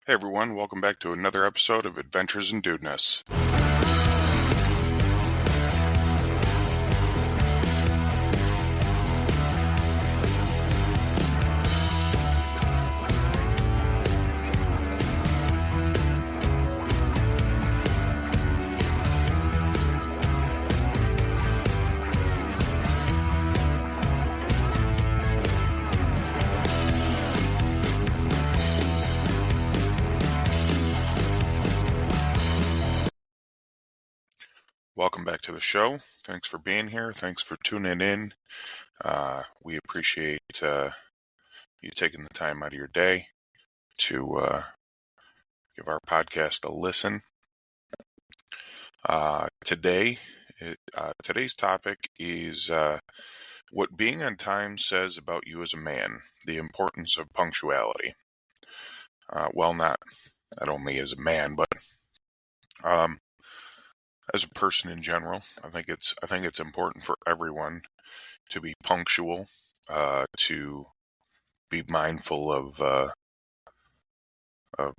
Hey everyone, welcome back to another episode of Adventures in Dudeness. Welcome back to the show. Thanks for being here. Thanks for tuning in. We appreciate you taking the time out of your day to give our podcast a listen. Today's topic is what being on time says about you as a man, the importance of punctuality. Not only as a man, but as a person in general. I think it's important for everyone to be punctual, to be mindful of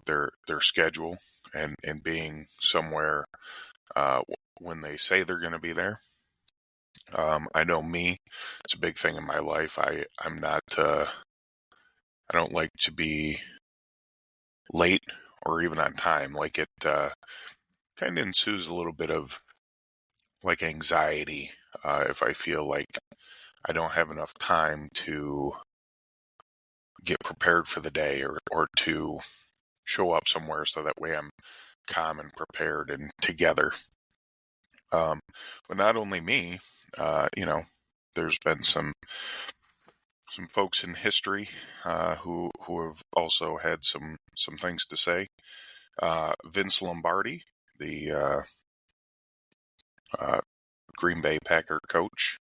their schedule and being somewhere when they say they're going to be there. I know me; it's a big thing in my life. I don't like to be late or even on time. Like it kind of ensues a little bit of like anxiety if I feel like I don't have enough time to get prepared for the day or to show up somewhere so that way I'm calm and prepared and together. But not only me, there's been some folks in history who have also had some things to say. Vince Lombardi, the Green Bay Packer coach,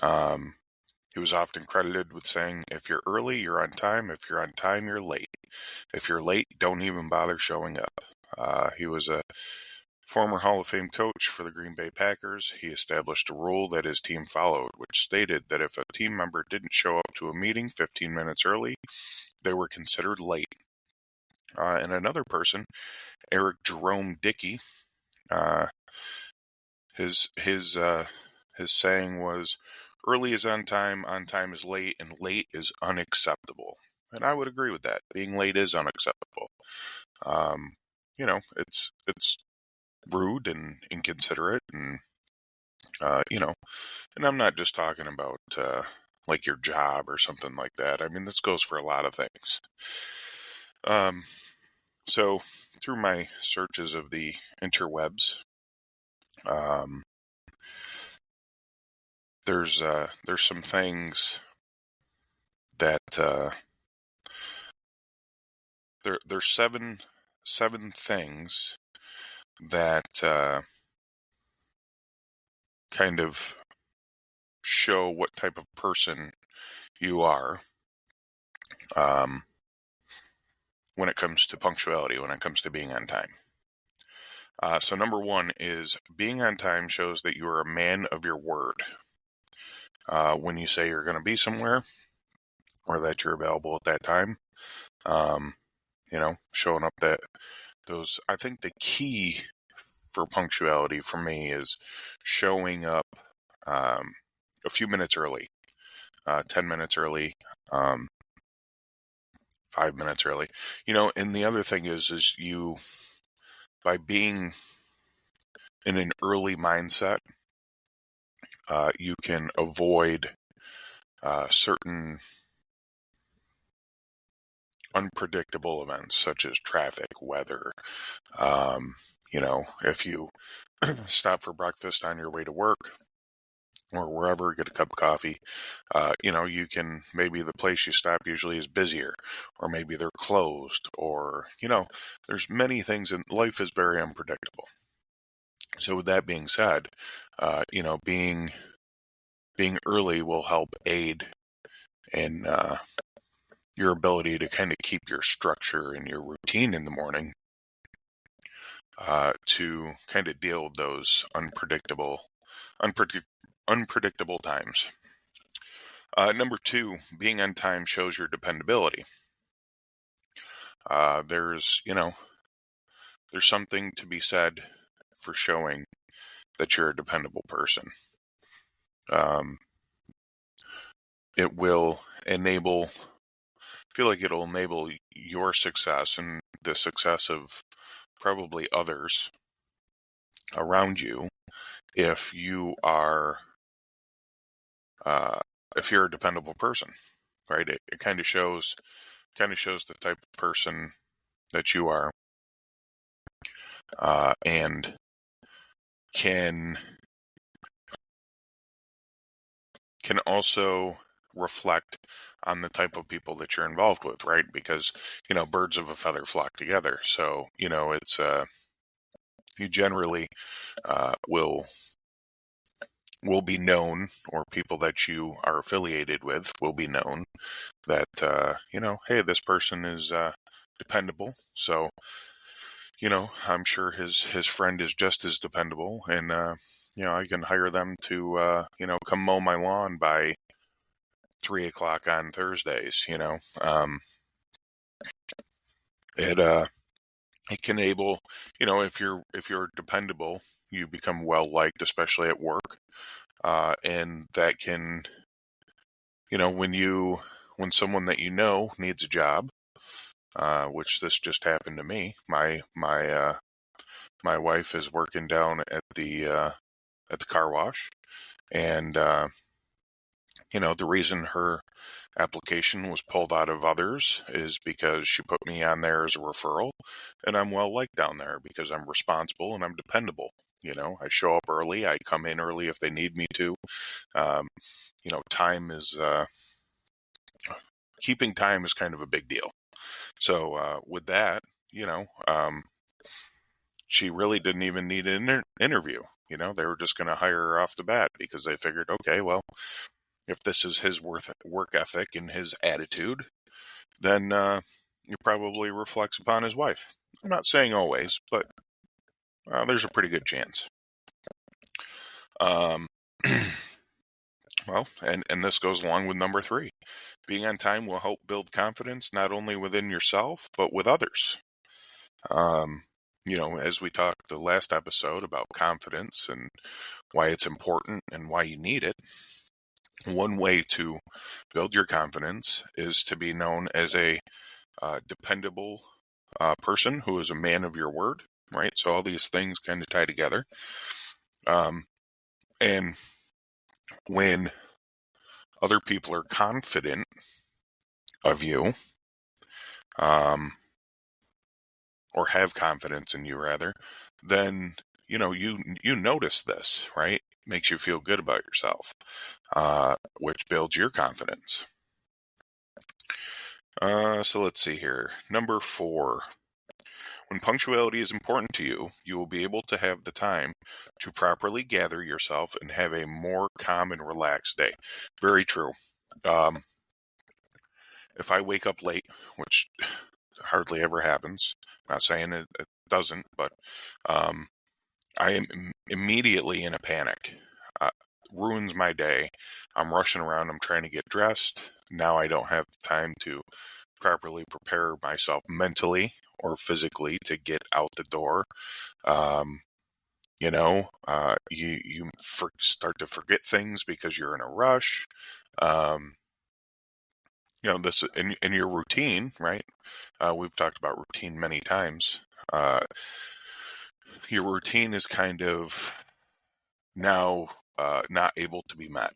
he was often credited with saying, if you're early, you're on time. If you're on time, you're late. If you're late, don't even bother showing up. He was a former Hall of Fame coach for the Green Bay Packers. He established a rule that his team followed, which stated that if a team member didn't show up to a meeting 15 minutes early, they were considered late. And another person, Eric Jerome Dickey, his saying was, early is on time is late, and late is unacceptable. And I would agree with that. Being late is unacceptable. It's rude and inconsiderate, and and I'm not just talking about like your job or something like that. I mean, this goes for a lot of things. So through my searches of the interwebs, there's some things that there's seven things that kind of show what type of person you are when it comes to punctuality, when it comes to being on time. So number one is being on time shows that you are a man of your word. When you say you're going to be somewhere or that you're available at that time, showing up I think the key for punctuality for me is showing up a few minutes early, 10 minutes early, 5 minutes early, and the other thing is you, by being in an early mindset, you can avoid certain unpredictable events such as traffic, weather. If you stop for breakfast on your way to work or wherever, get a cup of coffee, you can, maybe the place you stop usually is busier, or maybe they're closed, or, there's many things, and life is very unpredictable. So with that being said, being early will help aid in your ability to kind of keep your structure and your routine in the morning, to kind of deal with those unpredictable times. Number two, being on time shows your dependability. there's, there's something to be said for showing that you're a dependable person. Um, it will enable, feel like it'll enable your success and the success of probably others around you if you are, uh, if you're a dependable person, right? It kind of shows the type of person that you are, and can also reflect on the type of people that you're involved with, right? Because, birds of a feather flock together. So, it's, you generally, will be known, or people that you are affiliated with will be known that, hey, this person is, dependable. So, I'm sure his friend is just as dependable, and, I can hire them to, come mow my lawn by 3 o'clock on Thursdays. It it can enable, if you're dependable, you become well liked, especially at work, and that can, when someone that needs a job, which this just happened to me. My wife is working down at the car wash, and the reason her application was pulled out of others is because she put me on there as a referral, and I'm well liked down there because I'm responsible and I'm dependable. I show up early, I come in early if they need me to. Um, time is, keeping time is kind of a big deal. So with that, she really didn't even need an interview. They were just going to hire her off the bat because they figured, okay, well, if this is his work ethic and his attitude, then it probably reflects upon his wife. I'm not saying always, but there's a pretty good chance. Um, well, and this goes along with number 3. Being on time will help build confidence not only within yourself, but with others. As we talked the last episode about confidence and why it's important and why you need it, one way to build your confidence is to be known as a dependable person who is a man of your word, right? So all these things kind of tie together. And when other people are confident of you, or have confidence in you rather, then you notice this, right? Makes you feel good about yourself, which builds your confidence. So let's see here. Number 4. When punctuality is important to you, you will be able to have the time to properly gather yourself and have a more calm and relaxed day. Very true. If I wake up late, which hardly ever happens, I'm not saying it doesn't, but I am immediately in a panic. Ruins my day. I'm rushing around. I'm trying to get dressed. Now I don't have time to properly prepare myself mentally or physically to get out the door. You start to forget things because you're in a rush. This in your routine, right? We've talked about routine many times. Your routine is kind of now not able to be met,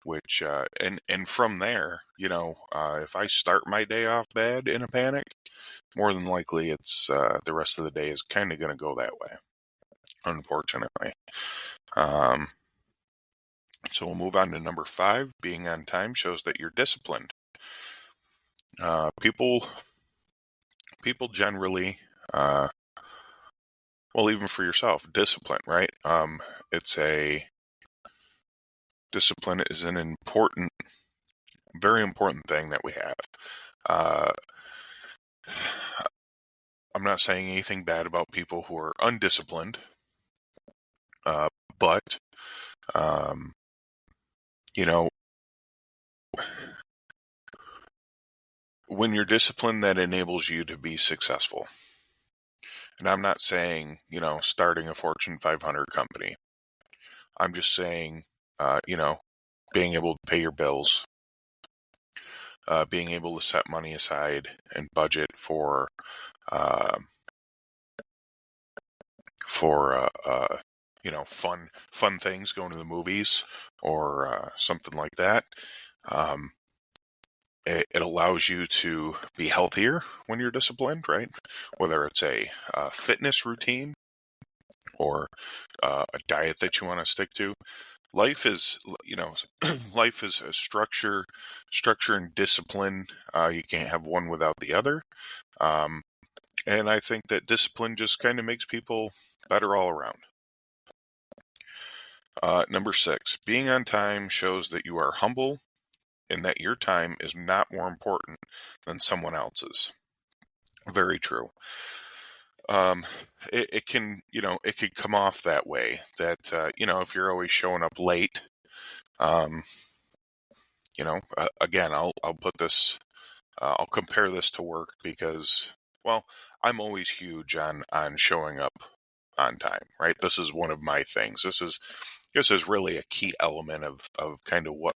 which and from there, if I start my day off bad in a panic, more than likely it's the rest of the day is kind of going to go that way, unfortunately. So we'll move on to number 5. Being on time shows that you're disciplined. People generally, well, even for yourself, discipline, right? Discipline is an important, very important thing that we have. I'm not saying anything bad about people who are undisciplined, but when you're disciplined, that enables you to be successful. And I'm not saying, starting a Fortune 500 company. I'm just saying, being able to pay your bills, being able to set money aside and budget uh, fun things, going to the movies or something like that. It allows you to be healthier when you're disciplined, right? Whether it's a fitness routine or a diet that you want to stick to. Life is, life is a structure and discipline. You can't have one without the other. And I think that discipline just kind of makes people better all around. Number 6, being on time shows that you are humble and that your time is not more important than someone else's. Very true. It can, it could come off that way that, if you're always showing up late, again, I'll put this, I'll compare this to work because, well, I'm always huge on showing up on time, right? This is one of my things. This is really a key element of kind of what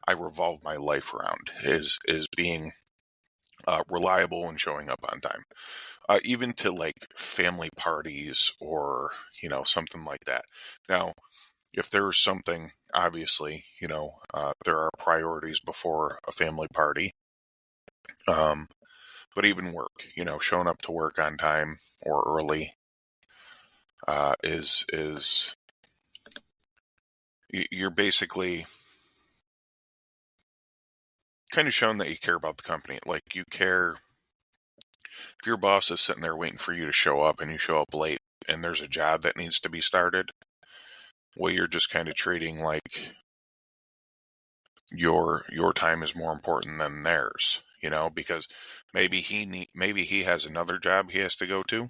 I revolve my life around is being reliable and showing up on time. Even to like family parties or, something like that. Now, if there's something, obviously, there are priorities before a family party. But even work, showing up to work on time or early is you're basically kind of showing that you care about the company. Like you care. If your boss is sitting there waiting for you to show up and you show up late and there's a job that needs to be started, well, you're just kind of treating like your time is more important than theirs, because maybe he has another job he has to go to,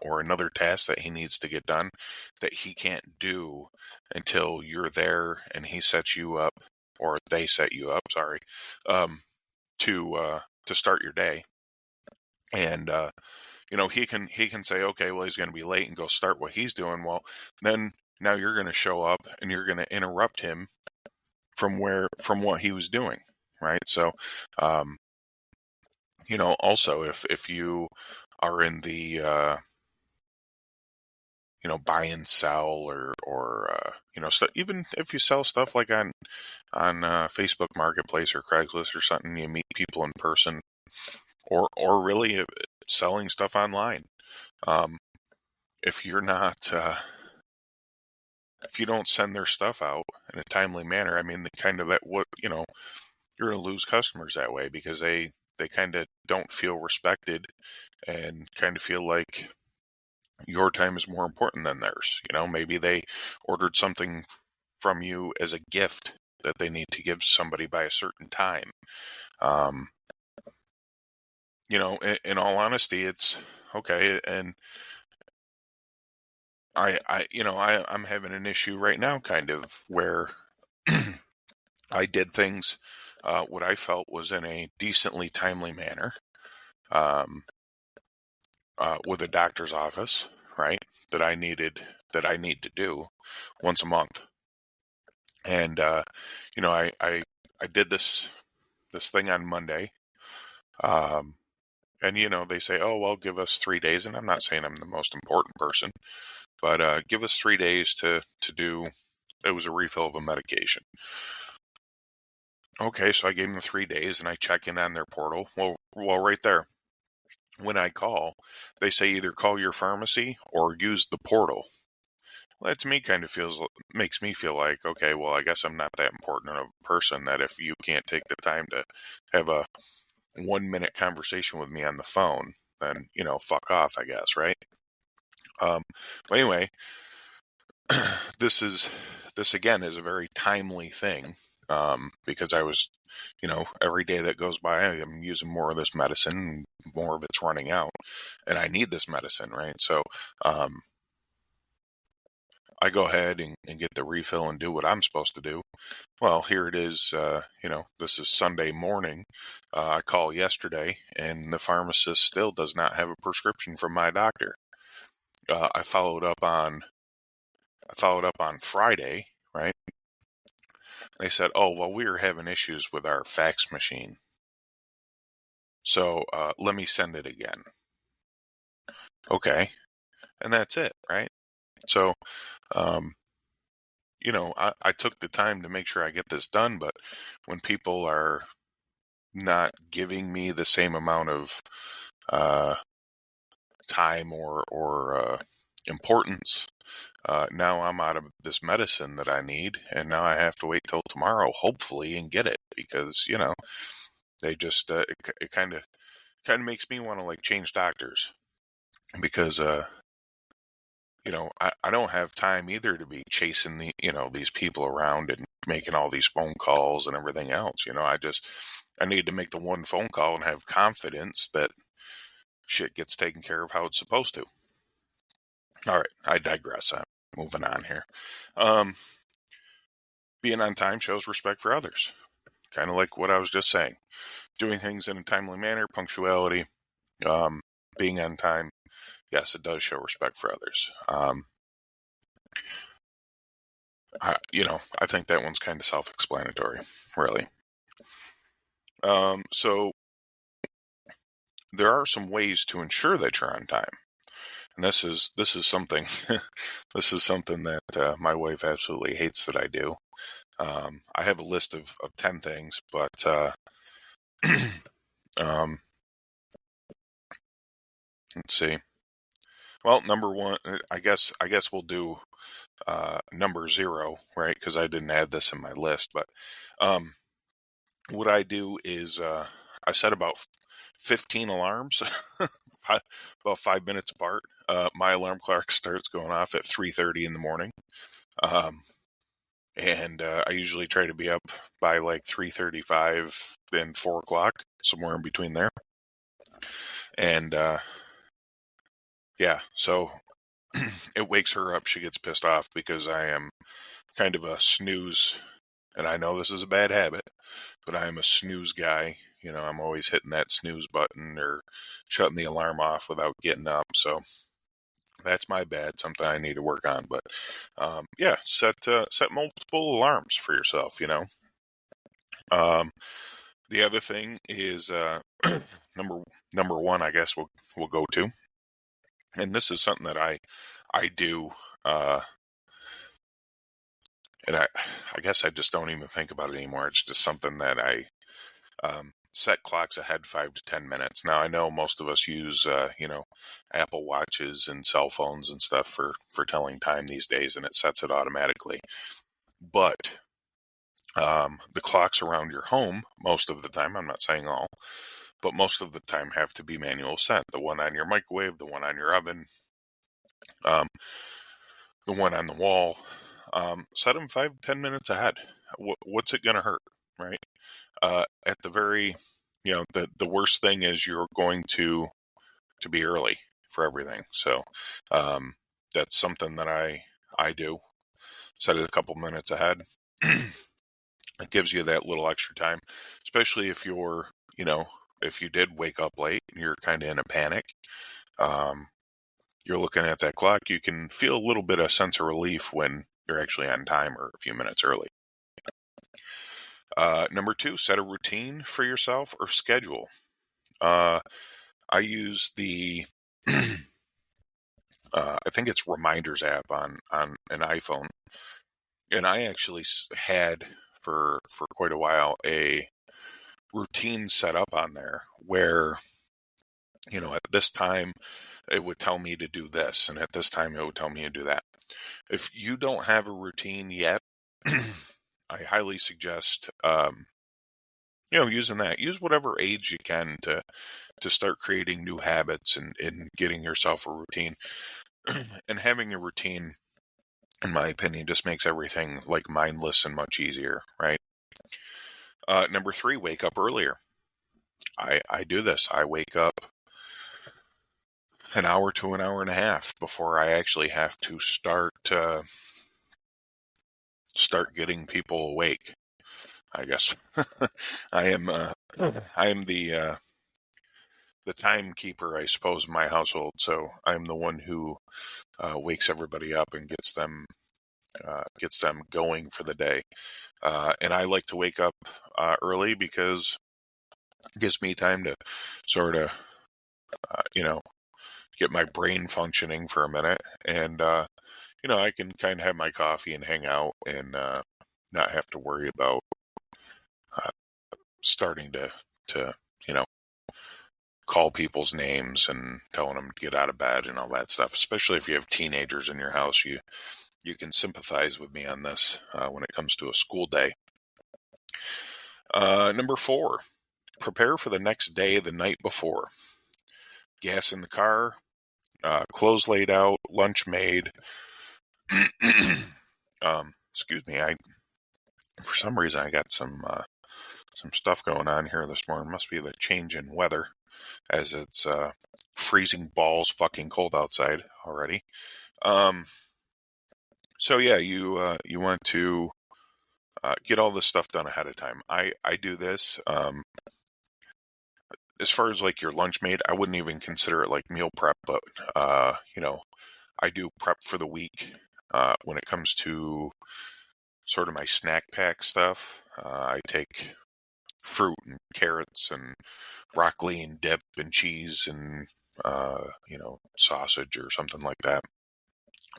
or another task that he needs to get done that he can't do until you're there and he sets you up, or they set you up, sorry, to start your day. And he can say, okay, well, he's going to be late and go start what he's doing. Well, then now you're going to show up and you're going to interrupt him from what he was doing, right? So, also if you are in the buy and sell or even if you sell stuff like on Facebook Marketplace or Craigslist or something, you meet people in person, or really selling stuff online. If you're not if you don't send their stuff out in a timely manner, I mean, the kind of that what you're going to lose customers that way because they kind of don't feel respected and kind of feel like your time is more important than theirs. Maybe they ordered something from you as a gift that they need to give somebody by a certain time. In all honesty, it's okay. And I'm having an issue right now, kind of, where I did things what I felt was in a decently timely manner with a doctor's office, right? That I need to do once a month. And I did this thing on Monday. And they say, oh, well, give us 3 days. And I'm not saying I'm the most important person, but give us 3 days to do, it was a refill of a medication. Okay, so I gave them 3 days and I check in on their portal. Well, right there, when I call, they say either call your pharmacy or use the portal. Well, that to me kind of makes me feel like, okay, well, I guess I'm not that important of a person that if you can't take the time to have a 1-minute conversation with me on the phone, then, fuck off, I guess, right? But anyway, this again is a very timely thing, because I was, every day that goes by, I'm using more of this medicine, more of it's running out, and I need this medicine, right? So, I go ahead and get the refill and do what I'm supposed to do. Well, here it is, this is Sunday morning. I call yesterday, and the pharmacist still does not have a prescription from my doctor. I followed up on Friday, right? They said, oh, well, we were having issues with our fax machine. So let me send it again. Okay. And that's it, right? So, I took the time to make sure I get this done, but when people are not giving me the same amount of time or importance, now I'm out of this medicine that I need, and now I have to wait till tomorrow, hopefully, and get it, because, they just, it kind of makes me want to like change doctors, because, I don't have time either to be chasing these people around and making all these phone calls and everything else. I need to make the one phone call and have confidence that shit gets taken care of how it's supposed to. All right, I digress. I'm moving on here. Being on time shows respect for others. Kind of like what I was just saying. Doing things in a timely manner, punctuality, being on time. Yes, it does show respect for others. I think that one's kind of self-explanatory, really. So there are some ways to ensure that you're on time, and this is something this is something that my wife absolutely hates that I do. I have a list of 10 things, but let's see. Well, number one, I guess we'll do number 0, right? Because I didn't add this in my list, but what I do is I set about 15 alarms, about 5 minutes apart. My alarm clock starts going off at 3:30 in the morning, and I usually try to be up by like 3:35 and 4 o'clock, somewhere in between there. And so it wakes her up. She gets pissed off because I am kind of a snooze, and I know this is a bad habit, but I am a snooze guy. I'm always hitting that snooze button or shutting the alarm off without getting up. So that's my bad, something I need to work on. But set multiple alarms for yourself. The other thing is number one, I guess we'll go to, and this is something that I do, and I guess I just don't even think about it anymore. It's just something that I set clocks ahead 5 to 10 minutes. Now I know most of us use Apple Watches and cell phones and stuff for telling time these days, and it sets it automatically. But the clocks around your home, most of the time, I'm not saying all, but most of the time have to be manual set. The one on your microwave, the one on your oven, the one on the wall. Set them 5 to 10 minutes ahead. What's it going to hurt, right? At the very, the worst thing is you're going to be early for everything. So that's something that I do. Set it a couple minutes ahead. It gives you that little extra time, especially if you're, if you did wake up late and you're kind of in a panic. You're looking at that clock, you can feel a little bit of sense of relief when you're actually on time or a few minutes early. Number 2, set a routine for yourself or schedule. I use the, I think it's Reminders app on an iPhone. And I actually had for quite a while a routine set up on there where, at this time it would tell me to do this, and at this time it would tell me to do that. If you don't have a routine yet, I highly suggest, using that. Use whatever aids you can to start creating new habits and getting yourself a routine. And having a routine, in my opinion, just makes everything like mindless and much easier, right? Number 3, wake up earlier. I do this. I wake up an hour to an hour and a half before I actually have to start start getting people awake, I guess. I am the timekeeper, I suppose, in my household. So I'm the one who wakes everybody up and gets them going for the day. And I like to wake up early because it gives me time to sort of, get my brain functioning for a minute. And, I can kind of have my coffee and hang out and not have to worry about uh, starting to, call people's names and telling them to get out of bed and all that stuff. Especially if you have teenagers in your house, you can sympathize with me on this when it comes to a school day. Number 4, prepare for the next day the night before. Gas in the car, clothes laid out, lunch made. Excuse me, for some reason I got some stuff going on here this morning. Must be the change in weather, as it's freezing balls fucking cold outside already. So yeah, you want to get all this stuff done ahead of time. I do this. As far as like your lunch made, I wouldn't even consider it like meal prep, but I do prep for the week. When it comes to sort of my snack pack stuff, I take fruit and carrots and broccoli and dip and cheese and sausage or something like that.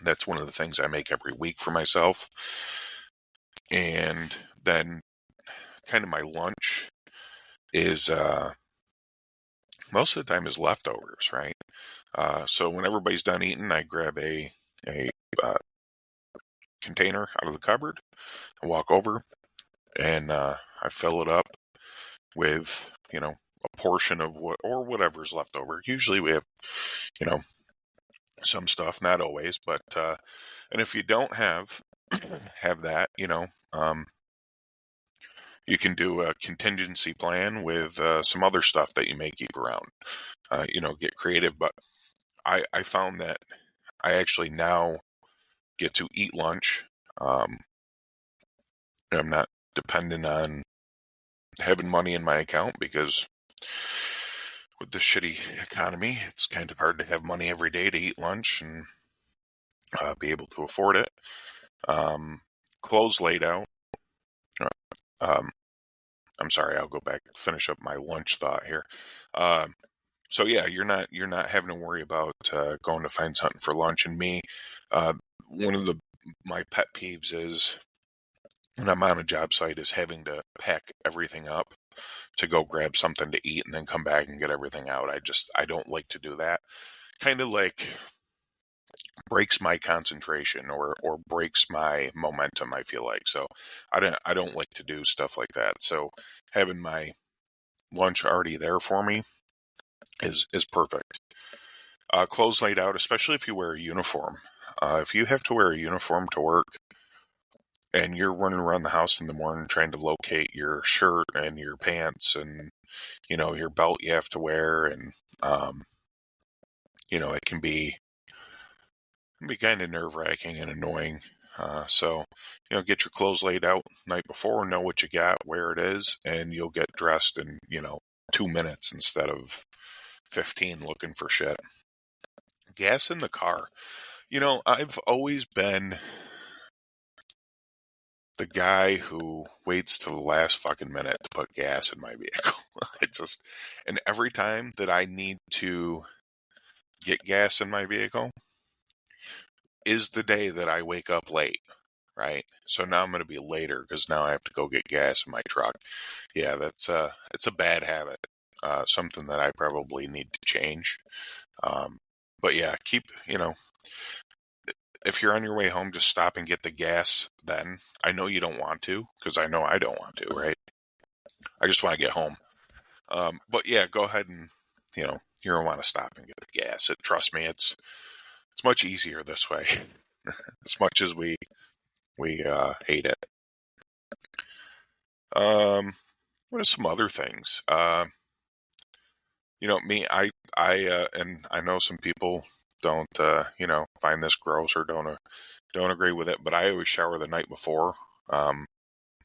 That's one of the things I make every week for myself. And then kind of my lunch is most of the time is leftovers, right? So when everybody's done eating, I grab a container out of the cupboard, I walk over, and I fill it up with, a portion of whatever's left over. Usually we have, some stuff, not always, but and if you don't have that, you can do a contingency plan with some other stuff that you may keep around. Get creative. But I found that I actually now get to eat lunch. I'm not dependent on having money in my account because with the shitty economy, it's kind of hard to have money every day to eat lunch and be able to afford it. Clothes laid out. I'm sorry, I'll go back and finish up my lunch thought here. So yeah, you're not having to worry about going to find something for lunch. And me, one of my pet peeves is when I'm on a job site is having to pack everything up to go grab something to eat and then come back and get everything out. I don't like to do that. Kind of like breaks my concentration or breaks my momentum, I feel like. So I don't like to do stuff like that. So having my lunch already there for me is perfect. Clothes laid out, especially if you wear a uniform. If you have to wear a uniform to work and you're running around the house in the morning trying to locate your shirt and your pants and, your belt you have to wear, and, it can be kind of nerve-wracking and annoying. So, get your clothes laid out night before, know what you got, where it is, and you'll get dressed in, 2 minutes instead of 15 looking for shit. Gas in the car. I've always been the guy who waits till the last fucking minute to put gas in my vehicle. And every time that I need to get gas in my vehicle is the day that I wake up late, right? So now I'm going to be later because now I have to go get gas in my truck. Yeah, it's a bad habit. Something that I probably need to change. But yeah, if you're on your way home, just stop and get the gas then. I know you don't want to, because I know I don't want to, right? I just want to get home. But yeah, go ahead and, you don't want to stop and get the gas. Trust me, it's much easier this way, as much as we hate it. What are some other things? Me, and I know some people don't, find this gross or don't don't agree with it, but I always shower the night before. Then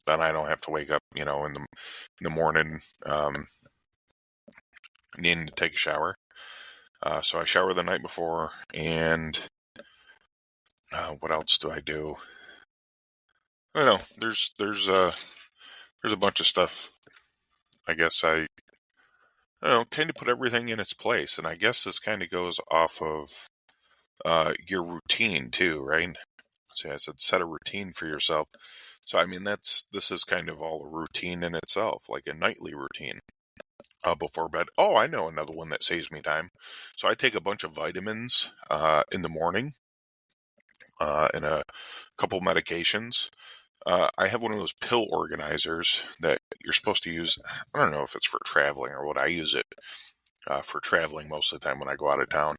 I don't have to wake up, in the morning, needing to take a shower. So I shower the night before, and what else do I do? I don't know. There's a bunch of stuff. I guess I don't know, kind of put everything in its place, and I guess this kind of goes off of your routine too, right? So I said set a routine for yourself. So I mean this is kind of all a routine in itself, like a nightly routine. Before bed. Oh, I know another one that saves me time. So I take a bunch of vitamins in the morning and a couple medications. I have one of those pill organizers that you're supposed to use. I don't know if it's for traveling or what. I use it for traveling most of the time when I go out of town.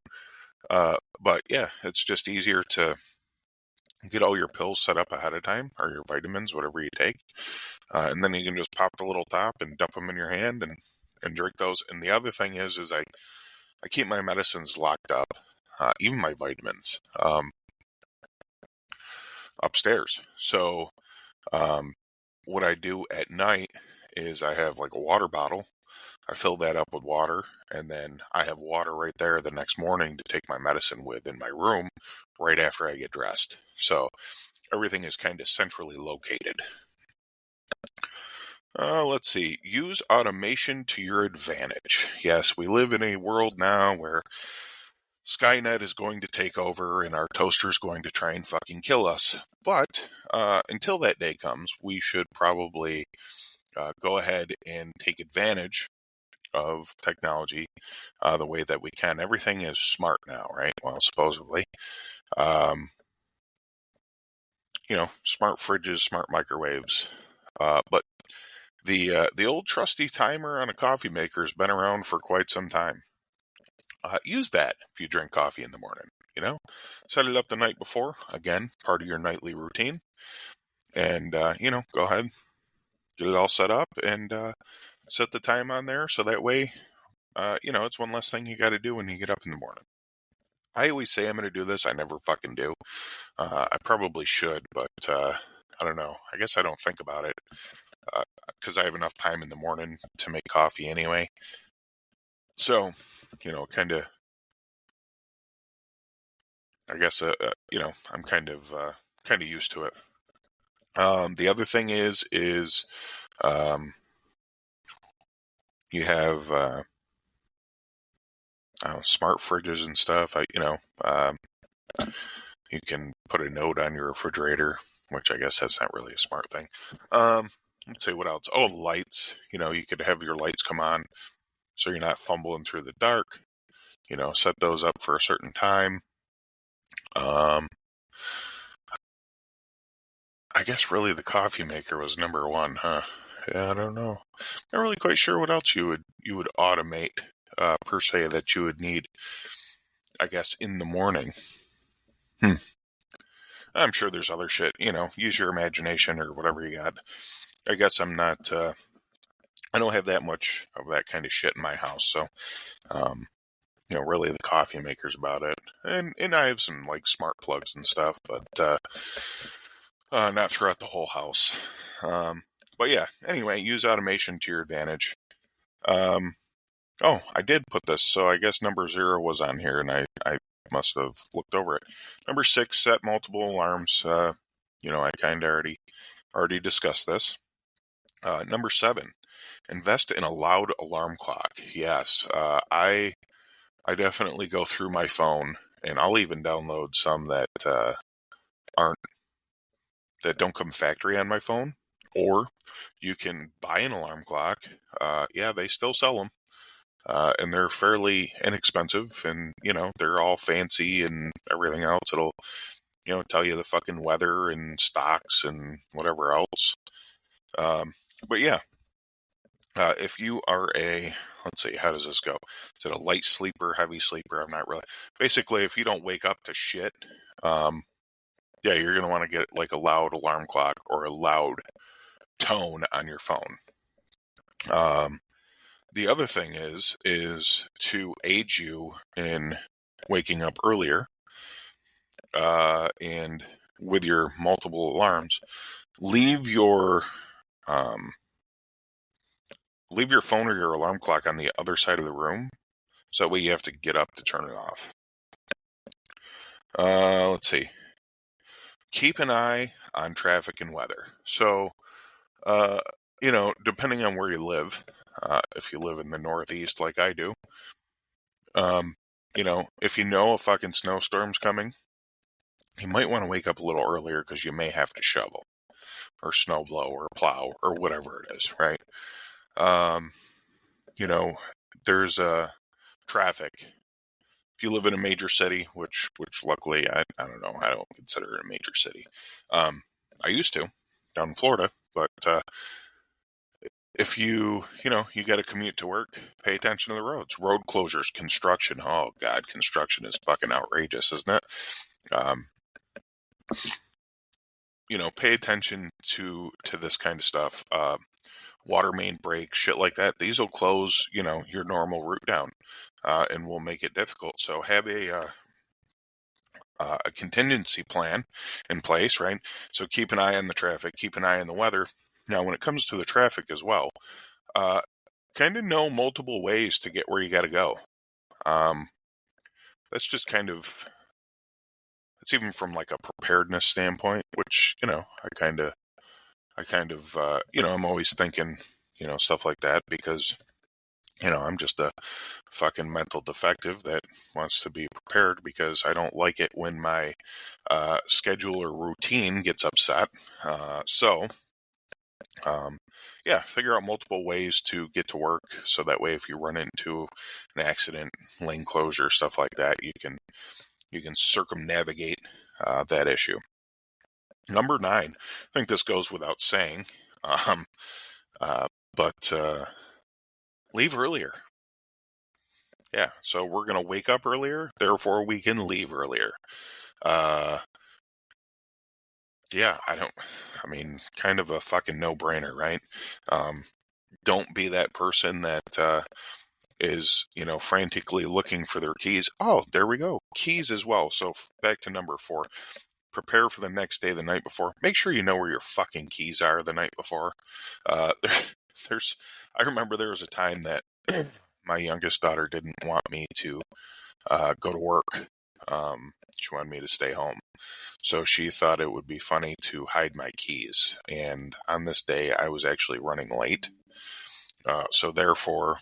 But yeah, it's just easier to get all your pills set up ahead of time, or your vitamins, whatever you take. And then you can just pop the little top and dump them in your hand and drink those. And the other thing is I keep my medicines locked up, even my vitamins, upstairs. So what I do at night is I have like a water bottle. I fill that up with water, and then I have water right there the next morning to take my medicine with in my room right after I get dressed. So everything is kind of centrally located. Let's see. Use automation to your advantage. Yes, we live in a world now where Skynet is going to take over and our toaster is going to try and fucking kill us. But until that day comes, we should probably go ahead and take advantage of technology the way that we can. Everything is smart now, right? Well, supposedly. Smart fridges, smart microwaves. But the old trusty timer on a coffee maker has been around for quite some time. Use that if you drink coffee in the morning. Set it up the night before. Again, part of your nightly routine. And, go ahead, get it all set up and set the time on there. So that way, it's one less thing you got to do when you get up in the morning. I always say I'm going to do this. I never fucking do. I probably should, but I don't know. I guess I don't think about it because I have enough time in the morning to make coffee anyway. So, kind of, I guess, I'm kind of used to it. The other thing is you have smart fridges and stuff. You can put a note on your refrigerator, which I guess that's not really a smart thing. Let's see what else. Oh, lights. You could have your lights come on so you're not fumbling through the dark. Set those up for a certain time. I guess really the coffee maker was number one, huh? Yeah, I don't know. Not really quite sure what else you would automate per se that you would need. I guess in the morning. I'm sure there's other shit. Use your imagination or whatever you got. I guess I'm not. I don't have that much of that kind of shit in my house, so really the coffee maker's about it. And I have some like smart plugs and stuff, but not throughout the whole house. But yeah, anyway, use automation to your advantage. I did put this, so I guess number 0 was on here, and I must have looked over it. Number 6, set multiple alarms. I kind of already discussed this. Number 7, invest in a loud alarm clock. Yes, I definitely go through my phone, and I'll even download some that don't come factory on my phone. Or you can buy an alarm clock. They still sell them. And they're fairly inexpensive, and they're all fancy and everything else. It'll tell you the fucking weather and stocks and whatever else. But yeah, if you are let's see, how does this go? Is it a light sleeper, heavy sleeper? I'm not really. Basically, if you don't wake up to shit, you're gonna want to get like a loud alarm clock or a loud tone on your phone. The other thing is to aid you in waking up earlier, and with your multiple alarms, leave your phone or your alarm clock on the other side of the room, so that way you have to get up to turn it off. Let's see. Keep an eye on traffic and weather. So, depending on where you live, if you live in the Northeast like I do, if you know a fucking snowstorm's coming, you might want to wake up a little earlier because you may have to shovel or snow blow or plow or whatever it is, right? There's traffic. If you live in a major city, which luckily I don't know, I don't consider it a major city. I used to down in Florida, but if you got to commute to work, pay attention to the roads, road closures, construction. Oh God, construction is fucking outrageous, isn't it? Pay attention to this kind of stuff. Water main break, shit like that. These will close, your normal route down, and will make it difficult. So have a contingency plan in place, right? So keep an eye on the traffic, keep an eye on the weather. Now, when it comes to the traffic as well, kind of know multiple ways to get where you got to go. That's just it's even from like a preparedness standpoint, which, I'm always thinking, stuff like that because, I'm just a fucking mental defective that wants to be prepared because I don't like it when my schedule or routine gets upset. Figure out multiple ways to get to work so that way if you run into an accident, lane closure, stuff like that, you can circumnavigate that issue. Number 9, I think this goes without saying, but leave earlier. Yeah, so we're going to wake up earlier, therefore we can leave earlier. Kind of a fucking no-brainer, right? Don't be that person that is, frantically looking for their keys. Oh, there we go. Keys as well. So back to number 4. Prepare for the next day the night before. Make sure you know where your fucking keys are the night before. I remember there was a time that my youngest daughter didn't want me to go to work. She wanted me to stay home. So she thought it would be funny to hide my keys. And on this day, I was actually running late. So therefore,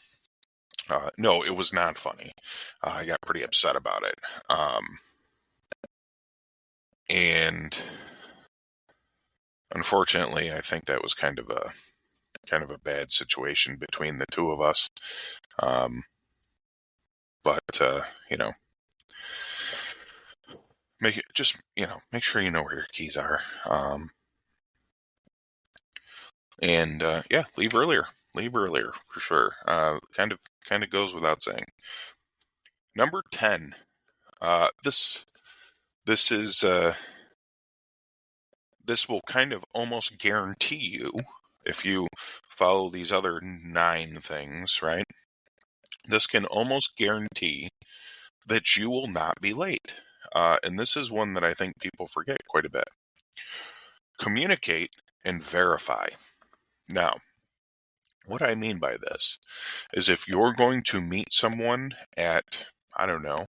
no, it was not funny. I got pretty upset about it. And unfortunately, I think that was kind of a bad situation between the two of us. Make sure you know where your keys are. Leave earlier. Leave earlier for sure. Kind of goes without saying. Number 10. This will kind of almost guarantee you, if you follow these other 9 things, right? This can almost guarantee that you will not be late. And this is one that I think people forget quite a bit. Communicate and verify. Now, what I mean by this is if you're going to meet someone at, I don't know,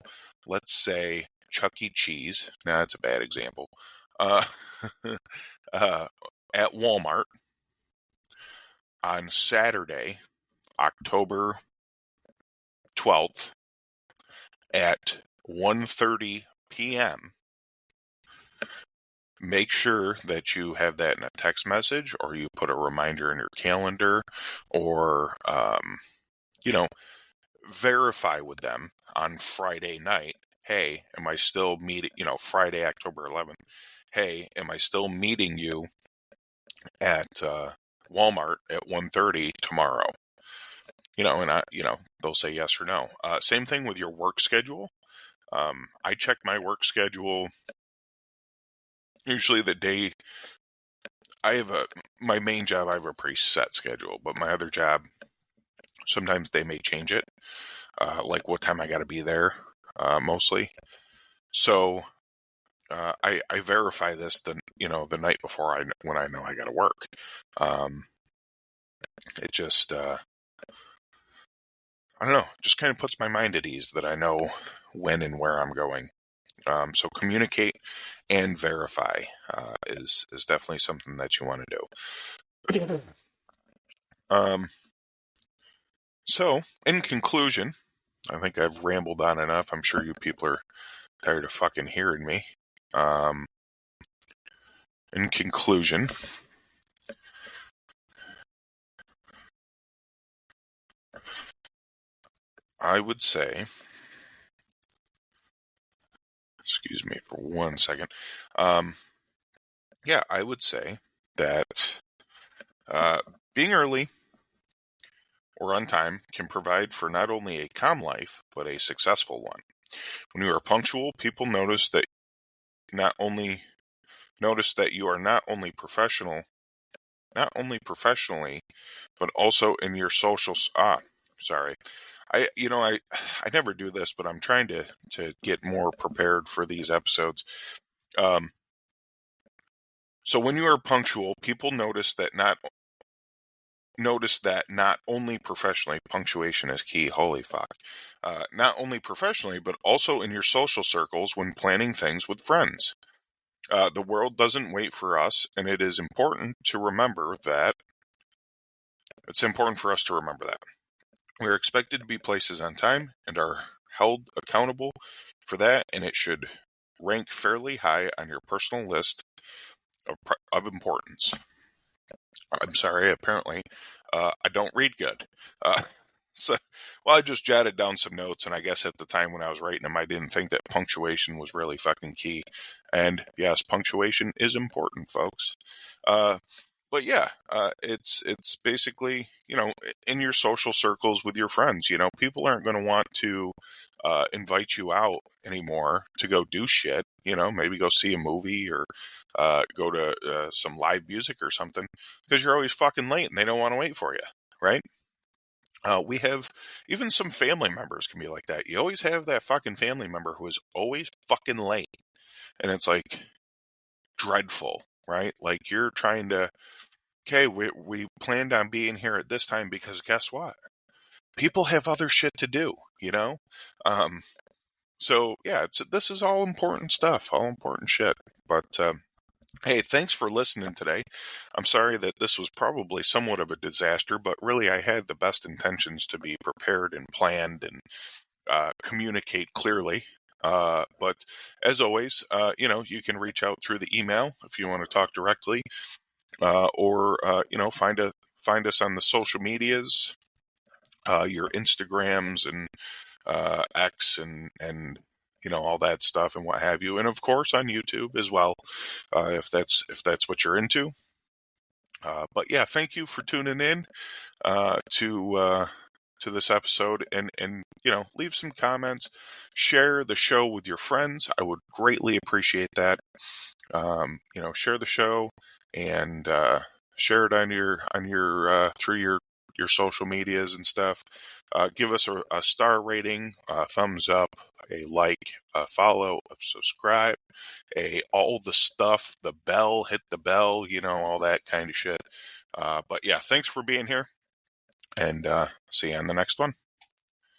let's say Chuck E. Cheese. Now, that's a bad example. At Walmart on Saturday, October 12th at 1:30 p.m., make sure that you have that in a text message or you put a reminder in your calendar or, verify with them on Friday night. Hey, am I still meeting, Friday, October 11th. Hey, am I still meeting you at Walmart at 1:30 tomorrow? They'll say yes or no. Same thing with your work schedule. I check my work schedule usually the day. My main job, I have a pretty set schedule, but my other job, sometimes they may change it, like what time I got to be there, mostly. So I verify this the night before when I know I got to work. It just I don't know, just kind of puts my mind at ease that I know when and where I'm going. So communicate and verify is definitely something that you want to do. So in conclusion, I think I've rambled on enough. I'm sure you people are tired of fucking hearing me. In conclusion, I would say, excuse me for 1 second. Yeah, I would say that being early or on time can provide for not only a calm life, but a successful one. When you are punctual, people notice that you are not only professionally, but also in your social. Sorry. I never do this, but I'm trying to get more prepared for these episodes. So when you are punctual, people notice that not only professionally, punctuation is key. Holy fuck! Not only professionally, but also in your social circles when planning things with friends. The world doesn't wait for us, and it is important to remember that. It's important for us to remember that. We are expected to be places on time and are held accountable for that, and it should rank fairly high on your personal list of importance. I'm sorry, apparently, I don't read good. So, well, I just jotted down some notes, and I guess at the time when I was writing them, I didn't think that punctuation was really fucking key. And yes, punctuation is important, folks. But yeah, it's basically, in your social circles with your friends, people aren't going to want to invite you out anymore to go do shit, maybe go see a movie or go to some live music or something, because you're always fucking late and they don't want to wait for you, right? We have even some family members can be like that. You always have that fucking family member who is always fucking late. And it's like dreadful, right? Like you're trying to, okay, we planned on being here at this time because guess what? People have other shit to do, So yeah, this is all important stuff, all important shit. But hey, thanks for listening today. I'm sorry that this was probably somewhat of a disaster, but really I had the best intentions to be prepared and planned and communicate clearly. But as always, you can reach out through the email if you want to talk directly, or find us on the social medias, your Instagrams and X and all that stuff and what have you, and of course on YouTube as well, if that's what you're into. But yeah, thank you for tuning in to this episode, and leave some comments, share the show with your friends. I would greatly appreciate that. Share the show and share it on your through your social medias and stuff. Give us a star rating, a thumbs up, a like, a follow, a subscribe, all the stuff, the bell, hit the bell, all that kind of shit. But yeah, thanks for being here, and see you on the next one.